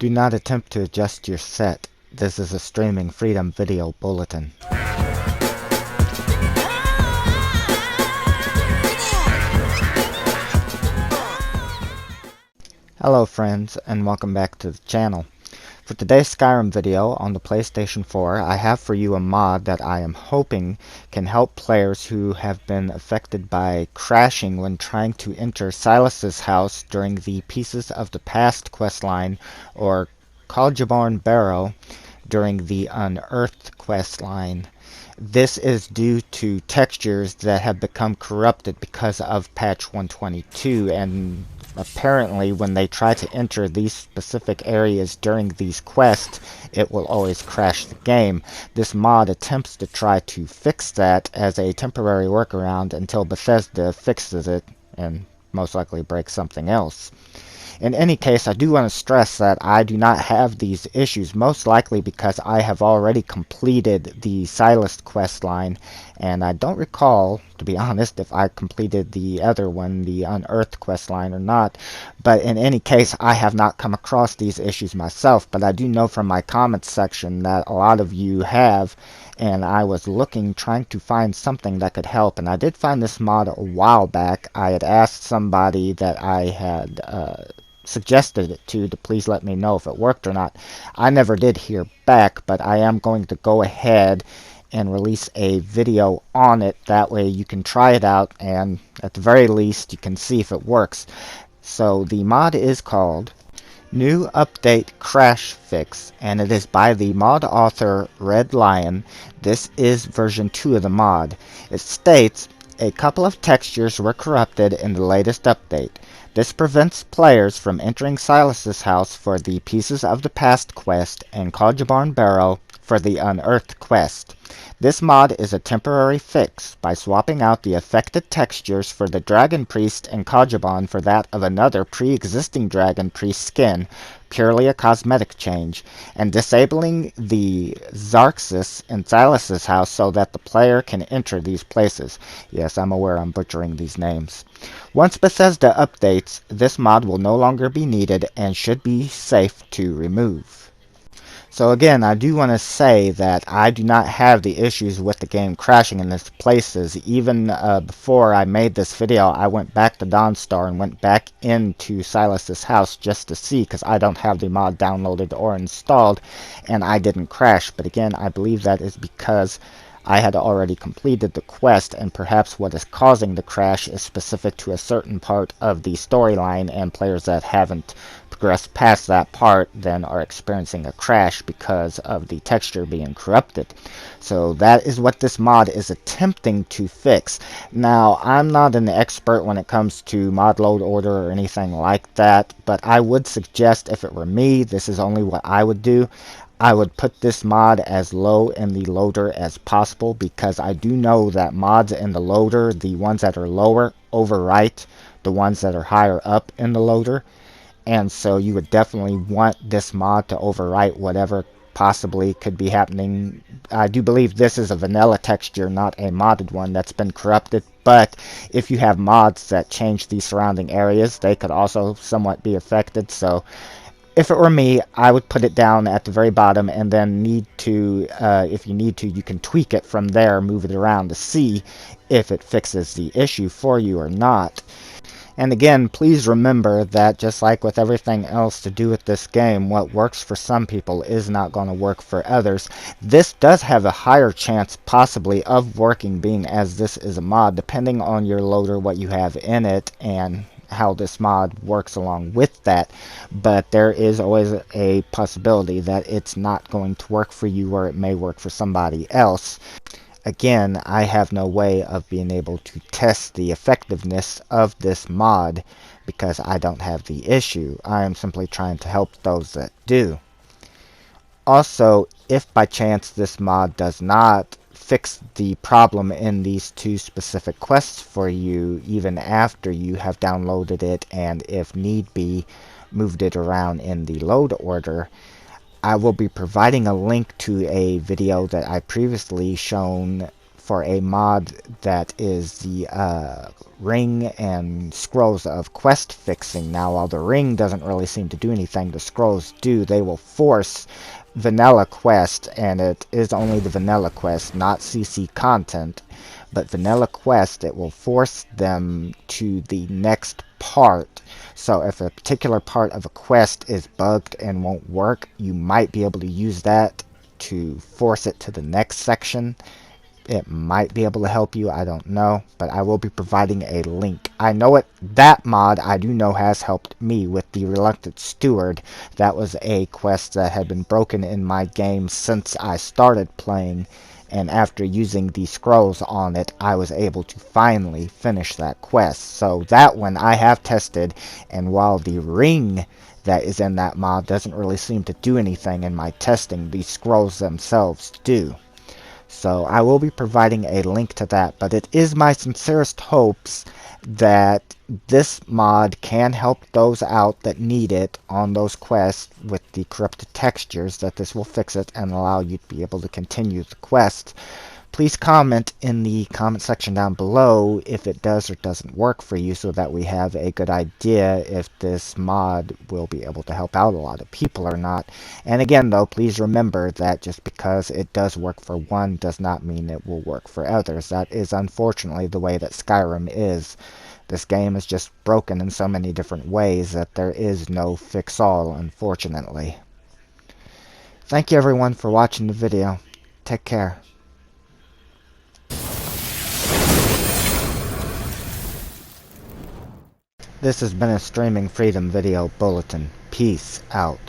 Do not attempt to adjust your set. This is a streaming freedom video bulletin. Hello friends, and welcome back to the channel. For today's Skyrim video on the PlayStation 4, I have for you a mod that I am hoping can help players who have been affected by crashing when trying to enter Silus's house during the Pieces of the Past questline, or Kolbjorn Barrow during the Unearthed questline. This is due to textures that have become corrupted because of patch 122, and apparently when they try to enter these specific areas during these quests, it will always crash the game. This mod attempts to try to fix that as a temporary workaround until Bethesda fixes it and most likely breaks something else. In any case, I do want to stress that I do not have these issues, most likely because I have already completed the Silus questline, and I don't recall, to be honest, if I completed the other one, the Unearthed questline, or not. But in any case, I have not come across these issues myself, but I do know from my comments section that a lot of you have, and I was trying to find something that could help, and I did find this mod a while back. I had asked somebody that I had suggested it to please let me know if it worked or not. I never did hear back, but I am going to go ahead and release a video on it. That way you can try it out, and at the very least you can see if it works. So the mod is called New Update Crash Fix, and it is by the mod author Red Lion. This is version 2 of the mod. It states, a couple of textures were corrupted in the latest update. This prevents players from entering Silus's house for the Pieces of the Past quest and Kolbjorn Barrow for the Unearthed quest. This mod is a temporary fix by swapping out the affected textures for the Dragon Priest and Kolbjorn for that of another pre-existing Dragon Priest skin, purely a cosmetic change, and disabling the Xarxis in Silus's house so that the player can enter these places. Yes, I'm aware I'm butchering these names. Once Bethesda updates, this mod will no longer be needed and should be safe to remove. So again, I do want to say that I do not have the issues with the game crashing in its places. Even before I made this video, I went back to Dawnstar and went back into Silus's house just to see, because I don't have the mod downloaded or installed, and I didn't crash. But again, I believe that is because I had already completed the quest, and perhaps what is causing the crash is specific to a certain part of the storyline, and players that haven't progressed past that part then are experiencing a crash because of the texture being corrupted. So that is what this mod is attempting to fix. Now, I'm not an expert when it comes to mod load order or anything like that, but I would suggest, if it were me, this is only what I would do. I would put this mod as low in the loader as possible, because I do know that mods in the loader, the ones that are lower, overwrite the ones that are higher up in the loader. And so you would definitely want this mod to overwrite whatever possibly could be happening. I do believe this is a vanilla texture, not a modded one that's been corrupted. But if you have mods that change the surrounding areas, they could also somewhat be affected. So if it were me, I would put it down at the very bottom, and then if you need to, you can tweak it from there, move it around to see if it fixes the issue for you or not. And again, please remember that just like with everything else to do with this game, what works for some people is not going to work for others. This does have a higher chance possibly of working, being as this is a mod, depending on your loader, what you have in it, and how this mod works along with that. But there is always a possibility that it's not going to work for you, or it may work for somebody else. Again, I have no way of being able to test the effectiveness of this mod because I don't have the issue. I am simply trying to help those that do. Also, if by chance this mod does not fix the problem in these two specific quests for you, even after you have downloaded it and, if need be, moved it around in the load order, I will be providing a link to a video that I previously shown for a mod that is the ring and scrolls of quest fixing. Now, while the ring doesn't really seem to do anything, the scrolls do. They will force vanilla quest, and it is only the vanilla quest, not CC content, but vanilla quest. It will force them to the next part. So if a particular part of a quest is bugged and won't work, you might be able to use that to force it to the next section. It might be able to help you, I don't know, but I will be providing a link. I know that mod I do know has helped me with the Reluctant Steward. That was a quest that had been broken in my game since I started playing, and after using the scrolls on it, I was able to finally finish that quest. So that one I have tested, and while the ring that is in that mod doesn't really seem to do anything in my testing, the scrolls themselves do. So I will be providing a link to that, but it is my sincerest hopes that this mod can help those out that need it on those quests with the corrupted textures, that this will fix it and allow you to be able to continue the quest. Please comment in the comment section down below if it does or doesn't work for you, so that we have a good idea if this mod will be able to help out a lot of people or not. And again though, please remember that just because it does work for one does not mean it will work for others. That is unfortunately the way that Skyrim is. This game is just broken in so many different ways that there is no fix-all, unfortunately. Thank you everyone for watching the video. Take care. This has been a Streaming Freedom Video Bulletin. Peace out.